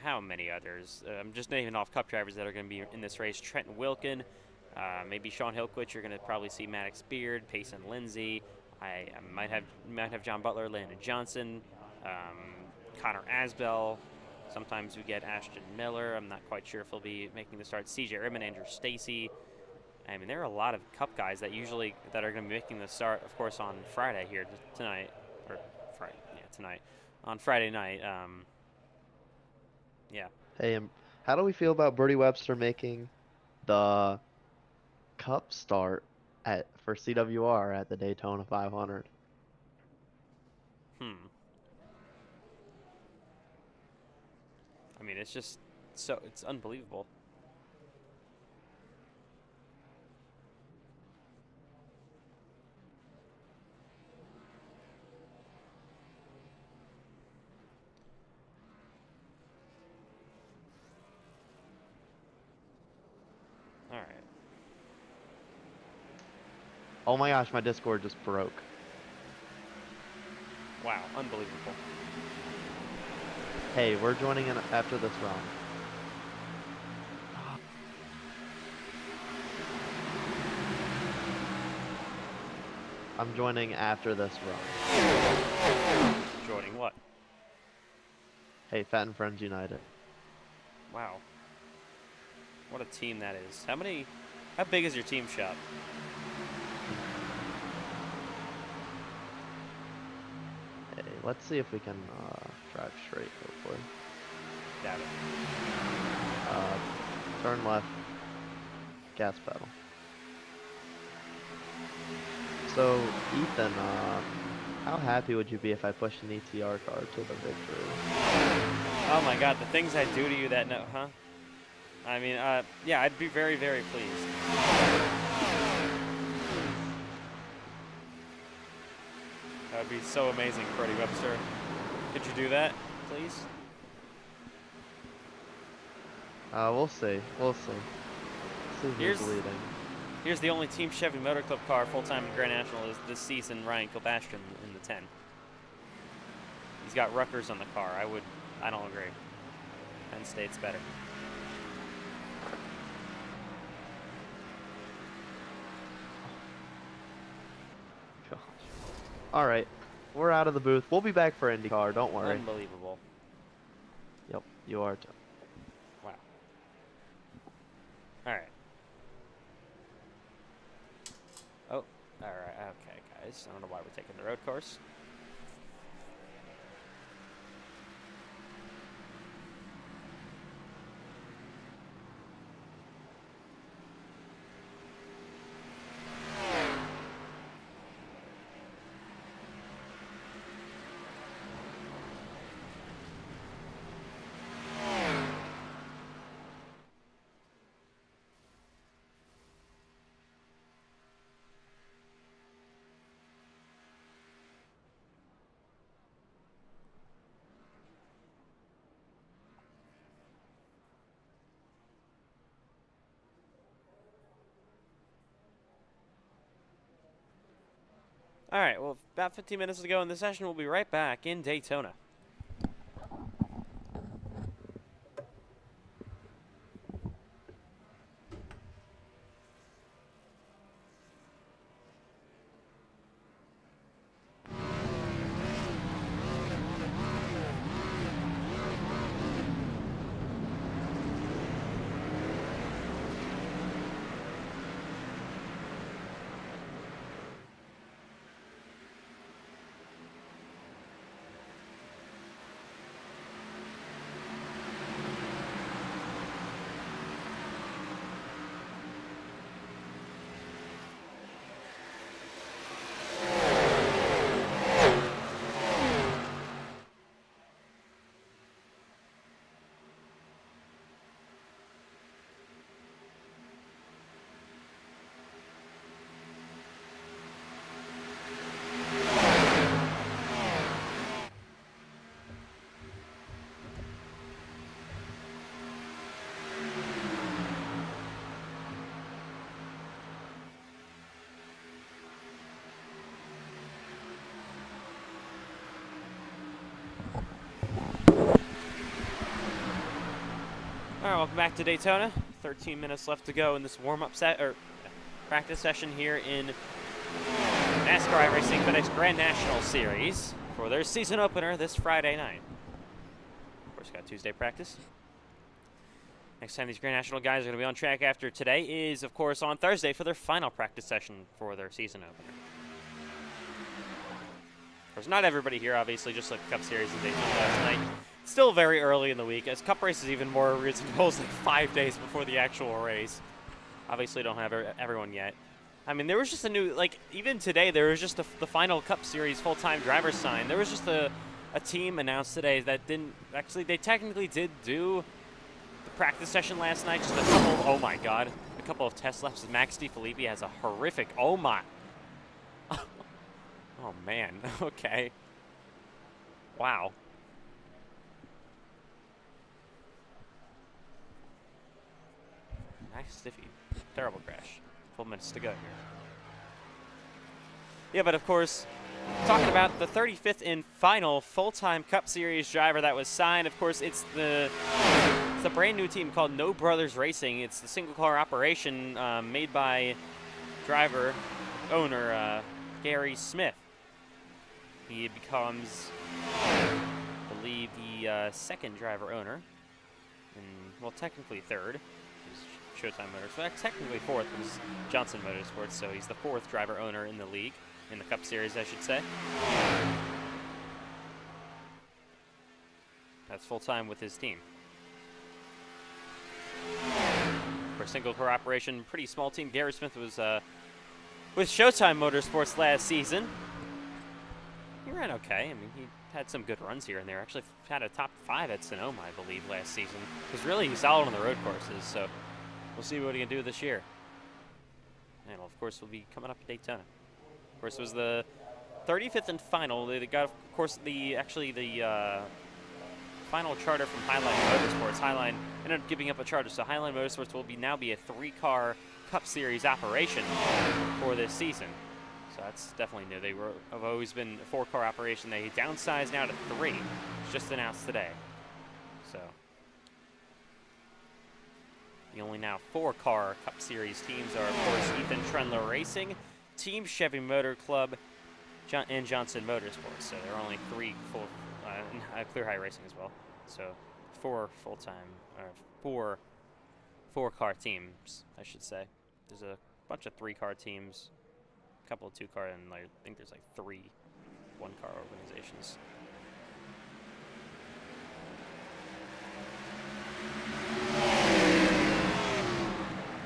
Speaker 1: how many others? I'm just naming off Cup drivers that are going to be in this race. Trenton Wilkin, maybe Sean Hillquist. You're going to probably see Maddox Beard, Payson Lindsay. I might have John Butler, Landon Johnson, Connor Asbell. Sometimes we get Ashton Miller. I'm not quite sure if he'll be making the start. CJ Rimmon, Andrew Stacy. I mean, there are a lot of Cup guys that are going to be making the start, of course, on Friday here tonight, or Friday, yeah, tonight, on Friday night. Yeah.
Speaker 2: Hey, how do we feel about Birdie Webster making the Cup start for CWR at the Daytona 500?
Speaker 1: I mean, it's just it's unbelievable. All right.
Speaker 2: Oh my gosh, my Discord just broke.
Speaker 1: Wow, unbelievable.
Speaker 2: Hey, we're joining in after this round. I'm joining after this run.
Speaker 1: Joining what?
Speaker 2: Hey, Fat and Friends United.
Speaker 1: Wow. What a team that is. How big is your team shop?
Speaker 2: Hey, let's see if we can drive straight, hopefully.
Speaker 1: Doubt it.
Speaker 2: Turn left, gas pedal. So, Ethan, how happy would you be if I pushed an ETR car to the victory?
Speaker 1: Oh my god, the things I do to you that no, huh? I mean, yeah, I'd be very, very pleased. That would be so amazing, Brody Webster. Could you do that, please?
Speaker 2: We'll see. We'll see. See who's leading.
Speaker 1: Here's the only Team Chevy Motor Club car full-time in Grand National this season, Ryan Kilbastron in the 10. He's got Rutgers on the car. I don't agree. Penn State's better.
Speaker 2: Gosh. All right, we're out of the booth. We'll be back for IndyCar. Don't worry.
Speaker 1: Unbelievable.
Speaker 2: Yep, you are too.
Speaker 1: Wow. All right. Oh, all right. Okay, guys. I don't know why we're taking the road course. All right, well, about 15 minutes to go in the session. We'll be right back in Daytona. All right, welcome back to Daytona. 13 minutes left to go in this warm-up practice session here in NASCAR iRacing FedEx Grand National Series for their season opener this Friday night. Of course, got Tuesday practice. Next time these Grand National guys are going to be on track after today is, of course, on Thursday for their final practice session for their season opener. Of course, not everybody here, obviously, just like the Cup Series in Daytona last night. Still very early in the week, as Cup race is even more reasonable, like 5 days before the actual race. Obviously, don't have everyone yet. I mean, there was just a new, like, even today, there was just the final Cup Series full-time driver sign. There was just a team announced today that didn't, actually, they technically did do the practice session last night. Just a couple, oh my God, a couple of test laps. Max DiFilippi has a horrific, oh my. Oh man, okay. Wow. Max Stiffy, terrible crash. 12 minutes to go here. Yeah, but of course, talking about the 35th and final full-time Cup Series driver that was signed, of course, it's the brand new team called No Brothers Racing. It's the single-car operation made by owner Gary Smith. He becomes, I believe, the second driver owner, and well, technically third. Showtime Motorsports. Technically fourth was Johnson Motorsports, so he's the fourth driver owner in the league, in the Cup Series, I should say. That's full time with his team. For a single car operation, pretty small team. Gary Smith was with Showtime Motorsports last season. He ran okay. I mean, he had some good runs here and there. Actually had a top 5 at Sonoma, I believe, last season. Was really solid on the road courses, so we'll see what he can do this year. And of course, we'll be coming up to Daytona. Of course, it was the 35th and final. They got, of course, the final charter from Highline Motorsports. Highline ended up giving up a charter, so Highline Motorsports will now be a 3-car Cup Series operation for this season. So that's definitely new. They have always been a 4-car operation. They downsized now to 3. It's just announced today. So the only now 4-car Cup Series teams are, of course, Ethan Trendler Racing, Team Chevy Motor Club, and Johnson Motorsports. So there are only 3 full, Clear High Racing as well. So 4 full-time, 4-car teams, I should say. There's a bunch of 3-car teams, a couple of 2-car, and I think there's like 3 1-car organizations.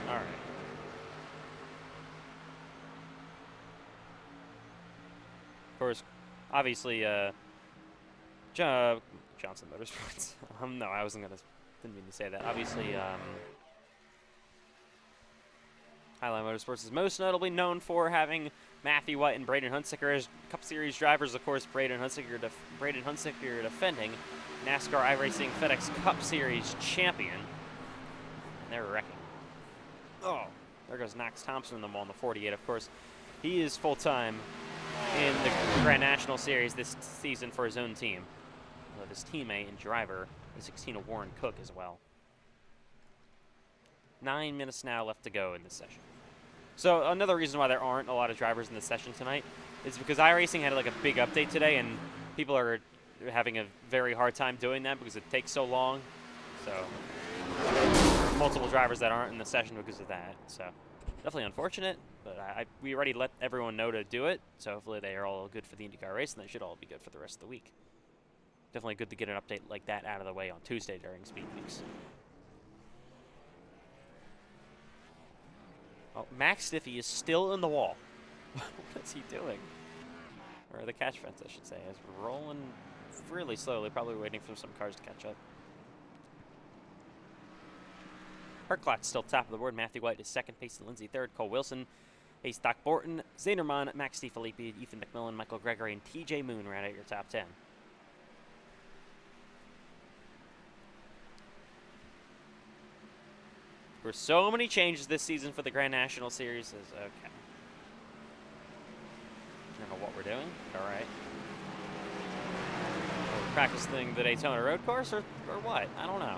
Speaker 1: All right. Of course, obviously, Johnson Motorsports. No, I didn't mean to say that. Obviously, Highline Motorsports is most notably known for having Matthew White and Braden Hunsaker as Cup Series drivers. Of course, Braden Hunsaker defending NASCAR iRacing FedEx Cup Series champion. And they're wrecking. Oh, there goes Knox Thompson in the wall in the 48. Of course, he is full-time in the Grand National Series this season for his own team. With his teammate and driver, the 16 of Warren Cook as well. 9 minutes now left to go in this session. So another reason why there aren't a lot of drivers in this session tonight is because iRacing had like a big update today, and people are having a very hard time doing that because it takes so long. So multiple drivers that aren't in the session because of that. So definitely unfortunate, but we already let everyone know to do it. So hopefully they are all good for the IndyCar race, and they should all be good for the rest of the week. Definitely good to get an update like that out of the way on Tuesday during speed weeks. Oh, Max Stiffy is still in the wall. What is he doing? Or the catch fence, I should say, is rolling really slowly, probably waiting for some cars to catch up. Herclock's still top of the board. Matthew White is second, Pacey Lindsay third, Cole Wilson, Ace Doc Borton, Zanerman, Max DiFilippi, Ethan McMillan, Michael Gregory, and TJ Moon round out your top 10. There's so many changes this season for the Grand National Series. Okay. I don't know what we're doing. All right. Are we practicing the Daytona road course or what? I don't know.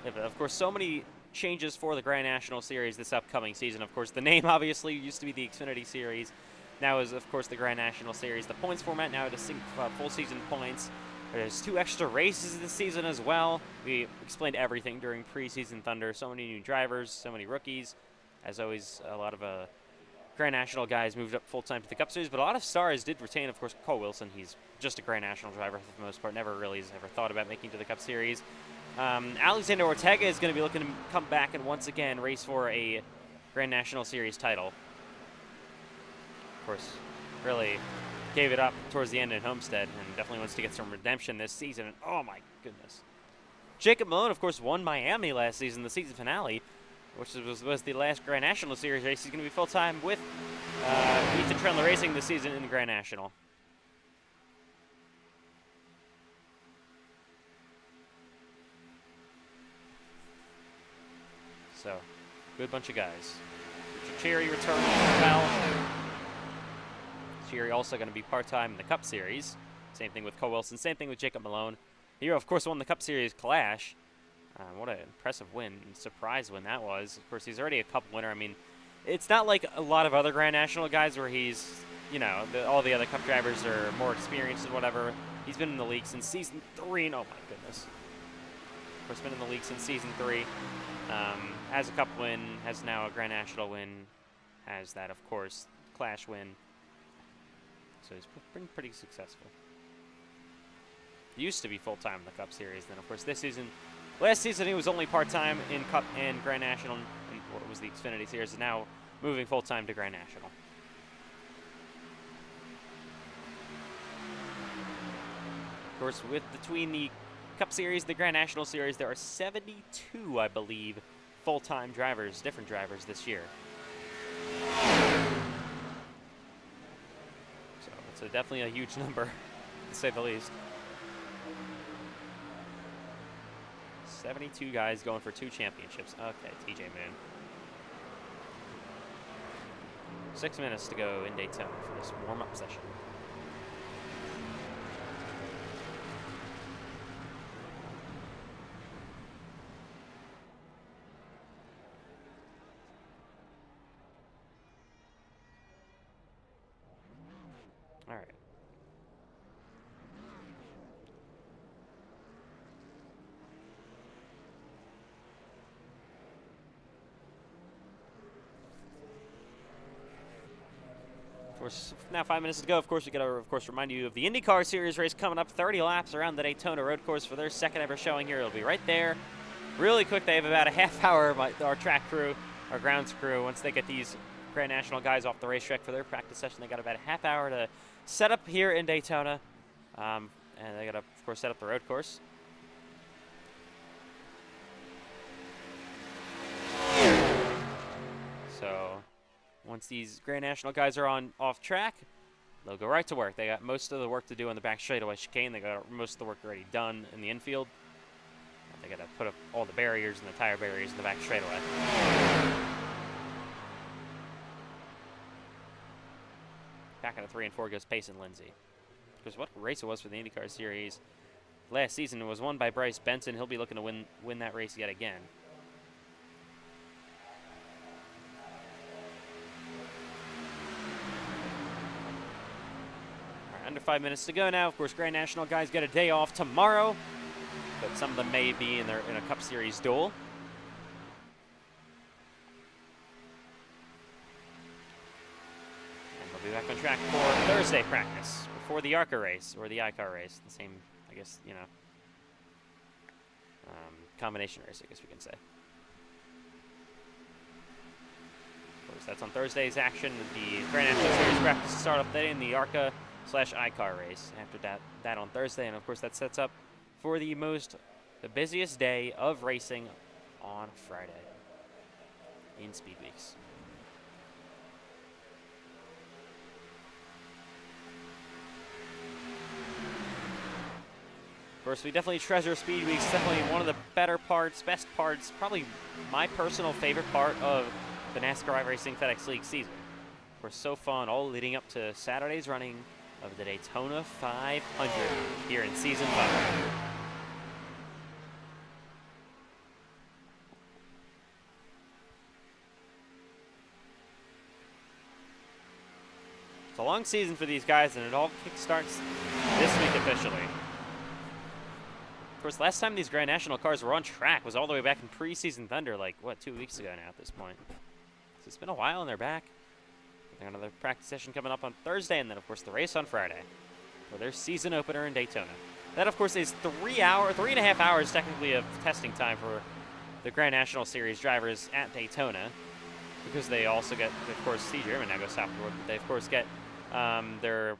Speaker 1: Yeah, but of course, so many changes for the Grand National Series this upcoming season. Of course, the name obviously used to be the Xfinity Series. Now is, of course, the Grand National Series. The points format now to full season points. There's 2 extra races this season as well. We explained everything during preseason Thunder. So many new drivers, so many rookies. As always, a lot of Grand National guys moved up full-time to the Cup Series, but a lot of stars did retain, of course, Cole Wilson. He's just a Grand National driver for the most part. Never really has ever thought about making it to the Cup Series. Alexander Ortega is going to be looking to come back and once again race for a Grand National Series title. Of course, really gave it up towards the end in Homestead and definitely wants to get some redemption this season. And oh my goodness. Jacob Malone, of course, won Miami last season, the season finale, which was the last Grand National Series race. He's going to be full-time with Ethan Trendler Racing this season in the Grand National. So, good bunch of guys. Richard Cherry returning as well. next year. Also going to be part-time in the Cup Series. Same thing with Cole Wilson. Same thing with Jacob Malone. He, of course, won the Cup Series Clash. What an impressive win, surprise win that was. Of course, he's already a Cup winner. I mean, it's not like a lot of other Grand National guys where he's, you know, all the other Cup drivers are more experienced and whatever. He's been in the league since Season 3. And, oh, my goodness. Of course, been in the league since Season 3. Has a Cup win, has now a Grand National win, has that, of course, Clash win. So he's been pretty successful. Used to be full-time in the Cup Series. Then, of course, this season, last season he was only part-time in Cup and Grand National, and what was the Xfinity Series, and now moving full-time to Grand National. Of course, between the Cup Series, the Grand National Series, there are 72, I believe, full-time drivers, different drivers this year. So it's definitely a huge number, to say the least. 72 guys going for 2 championships. Okay, TJ Moon. 6 minutes to go in Daytona for this warm-up session. All right. Of course, now 5 minutes to go. Of course, we got to, of course, remind you of the IndyCar Series race coming up. 30 laps around the Daytona road course for their second ever showing here. It'll be right there. Really quick. They have about a half hour. Our track crew, our grounds crew, once they get these Grand National guys off the racetrack for their practice session, they got about a half hour to set up here in Daytona. And they got to, of course, set up the road course. So once these Grand National guys are off track, they'll go right to work. They got most of the work to do on the back straightaway chicane. They got most of the work already done in the infield. They got to put up all the barriers and the tire barriers in the back straightaway. Back out of 3 and 4 goes Payson Lindsay. Because what race it was for the IndyCar Series last season, it was won by Bryce Benson. He'll be looking to win that race yet again. All right, under 5 minutes to go now. Of course, Grand National guys get a day off tomorrow, but some of them may be in a Cup Series duel. We'll be back on track for Thursday practice before the ARCA race, or the iCar race. The same, I guess, you know, combination race, I guess we can say. Of course, that's on Thursday's action. The Grand National Series practice start off today in the ARCA/iCar race. After that on Thursday, and of course that sets up for the busiest day of racing on Friday in Speed Weeks. Of course, we definitely treasure Speed Weeks. Definitely one of the better parts, best parts, probably my personal favorite part of the NASCAR iRacing FedEx League season. Of course, so fun, all leading up to Saturday's running of the Daytona 500 here in Season 5. It's a long season for these guys, and it all kickstarts this week officially. Of course, last time these Grand National cars were on track was all the way back in pre-season Thunder, like, what, 2 weeks ago now at this point. So it's been a while, and they're back. They got another practice session coming up on Thursday, and then, of course, the race on Friday for their season opener in Daytona. That, of course, is 3.5 hours, technically, of testing time for the Grand National Series drivers at Daytona, because they also get, of course, Steve German now goes southward, but they, of course, get their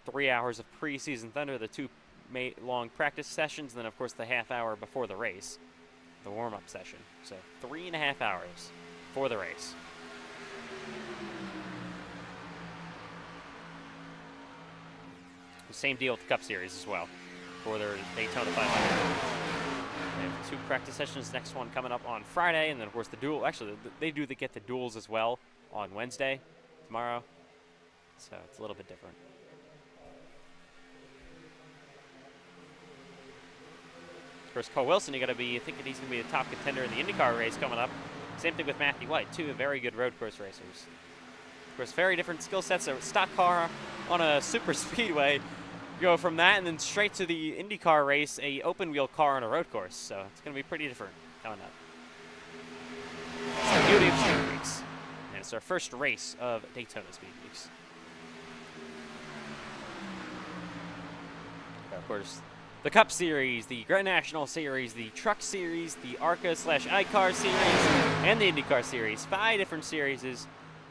Speaker 1: 3 hours of pre-season Thunder, the 2 long practice sessions, and then of course the half hour before the race, the warm-up session. So 3.5 hours for the race. Same deal with the Cup Series as well for their Daytona 500. They have 2 practice sessions. Next one coming up on Friday, and then of course the duel. Actually, they get the duels as well on Wednesday, tomorrow. So it's a little bit different. Of course, Cole Wilson, you got to be thinking he's going to be a top contender in the IndyCar race coming up. Same thing with Matthew White, two very good road course racers. Of course, very different skill sets. A stock car on a super speedway, go from that and then straight to the IndyCar race, a open wheel car on a road course. So it's going to be pretty different coming up. It's the beauty of Speed Weeks. And it's our first race of Daytona Speed Weeks. Of course, the Cup Series, the Grand National Series, the Truck Series, the ARCA/iCar Series, and the IndyCar Series. 5 different series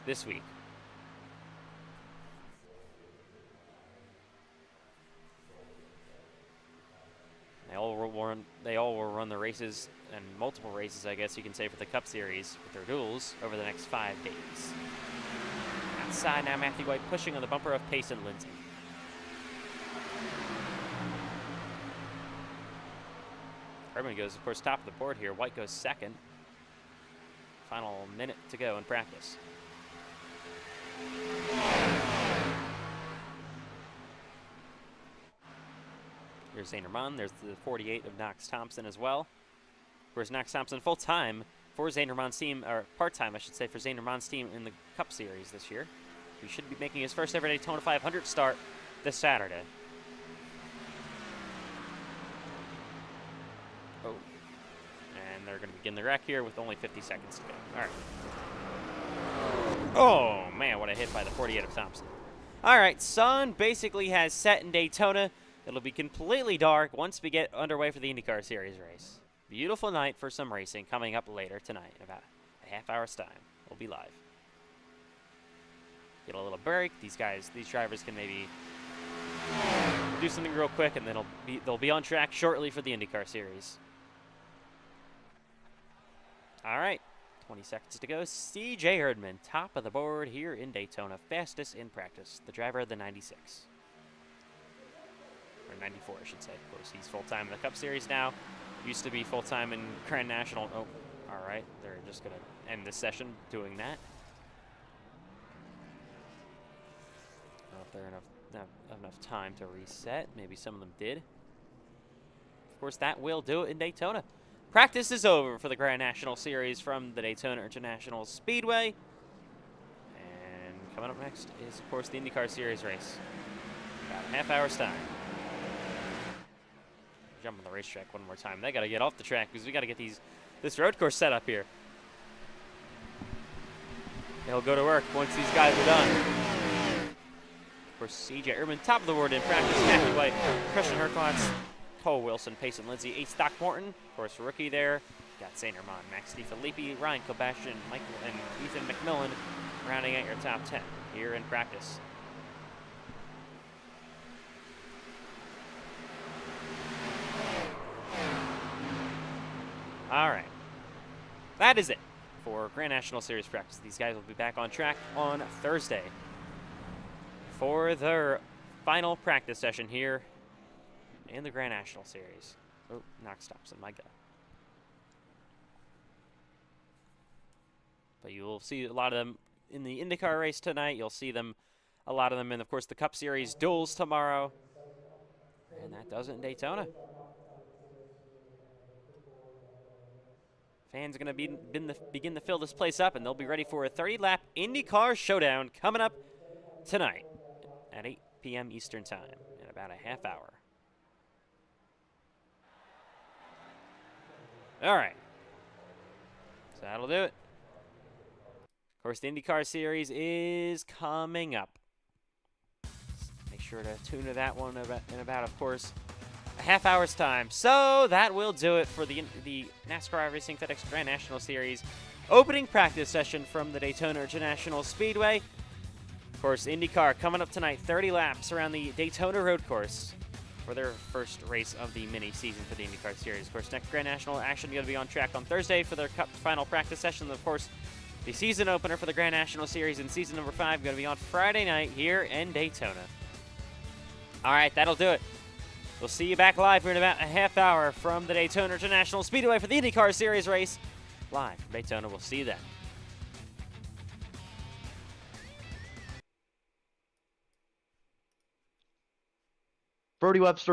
Speaker 1: this week. They all will run the races, and multiple races, I guess you can say, for the Cup Series with their duels over the next 5 days. Outside now, Matthew White pushing on the bumper of Pace and Lindsay. Herdman goes, of course, top of the board here. White goes second. Final minute to go in practice. Here's Zane Rahman. There's the 48 of Knox Thompson as well. Of course, Knox Thompson full-time for Zane Rahman's team, or part-time, I should say, for Zane Rahman's team in the Cup Series this year. He should be making his first ever Daytona 500 start this Saturday. Oh. And they're going to begin the wreck here with only 50 seconds to go. All right. Oh, man, what a hit by the 48 of Thompson. All right, sun basically has set in Daytona. It'll be completely dark once we get underway for the IndyCar Series race. Beautiful night for some racing coming up later tonight in about a half hour's time. We'll be live. Get a little break. These drivers can maybe do something real quick, and then they'll be on track shortly for the IndyCar Series. All right, 20 seconds to go. C.J. Herdman, top of the board here in Daytona, fastest in practice. The driver of the 96. Or 94, I should say. Of course, he's full-time in the Cup Series now. Used to be full-time in Grand National. Oh, all right. They're just going to end this session doing that. I don't know if they're enough time to reset. Maybe some of them did. Of course, that will do it in Daytona. Practice is over for the Grand National Series from the Daytona International Speedway. And coming up next is, of course, the IndyCar Series race. About a half hour's time. Jump on the racetrack one more time. They got to get off the track because we got to get this road course set up here. They'll go to work once these guys are done. Of course, C.J. Herdman, top of the board in practice. Matthew White, Christian Herklotz, Cole Wilson, Payson Lindsay, Ace Stock Morton. Of course, rookie there. Got Zane Rahman, Max DiFilippi, Ryan Kobastian, Michael, and Ethan McMillan rounding out your top 10 here in practice. All right. That is it for Grand National Series practice. These guys will be back on track on Thursday for their final practice session here in the Grand National Series. Oh, Knox Thompson, my God. But you will see a lot of them in the IndyCar race tonight. You'll see a lot of them in, of course, the Cup Series duels tomorrow. And that does it in Daytona. Fans are going to begin to fill this place up, and they'll be ready for a 30-lap IndyCar showdown coming up tonight at 8 p.m. Eastern Time in about a half hour. All right. So that'll do it. Of course, the IndyCar Series is coming up. Make sure to tune to that one in about, of course, a half hour's time. So that will do it for the NASCAR iRacing FedEx Grand National Series opening practice session from the Daytona International Speedway. Of course, IndyCar coming up tonight, 30 laps around the Daytona road course for their first race of the mini season for the IndyCar Series. Of course, next Grand National action going to be on track on Thursday for their Cup final practice session. Of course, the season opener for the Grand National Series in season number 5 going to be on Friday night here in Daytona. All right, that'll do it. We'll see you back live here in about a half hour from the Daytona International Speedway for the IndyCar Series race. Live from Daytona. We'll see you then.
Speaker 2: Brody Webster